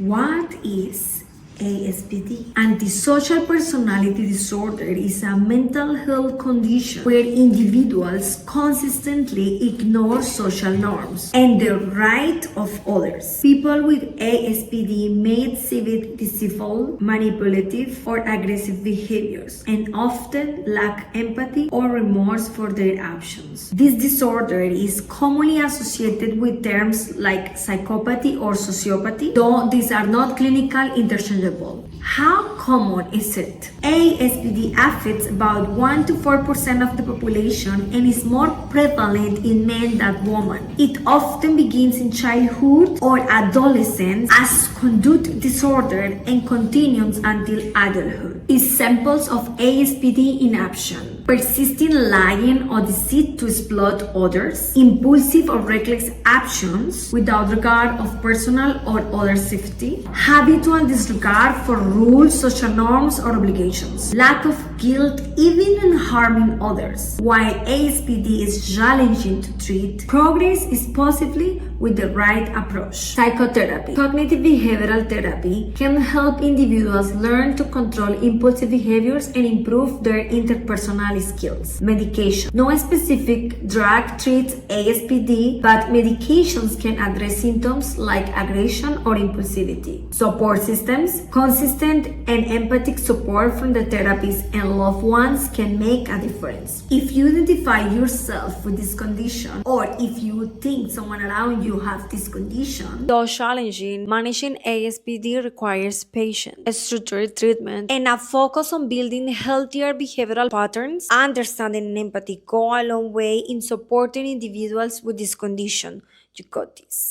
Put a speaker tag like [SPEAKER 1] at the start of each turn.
[SPEAKER 1] What is ASPD? Antisocial personality disorder is a mental health condition where individuals consistently ignore social norms and the right of others. People with ASPD may exhibit deceitful, manipulative, or aggressive behaviors and often lack empathy or remorse for their actions. This disorder is commonly associated with terms like psychopathy or sociopathy, though these are not clinical interchangeable. How common is it? ASPD affects about 1 to 4% of the population and is more prevalent in men than women. It often begins in childhood or adolescence as conduct disorder and continues until adulthood. Examples of ASPD in action: persistent lying or deceit to exploit others, impulsive or reckless actions without regard of personal or other safety, habitual disregard for rules, social norms, or obligations, lack of guilt even in harming others. While ASPD is challenging to treat, progress is possibly with the right approach. Psychotherapy. Cognitive behavioral therapy can help individuals learn to control impulsive behaviors and improve their interpersonal skills. Medication. No specific drug treats ASPD, but medications can address symptoms like aggression or impulsivity. Support systems. Consistent and empathic support from the therapist and loved ones can make a difference. If you identify yourself with this condition, or if you think someone around you has this condition,
[SPEAKER 2] Though challenging, managing ASPD requires patience, structured treatment, and a focus on building healthier behavioral patterns. Understanding and empathy go a long way in supporting individuals with this condition. You got this.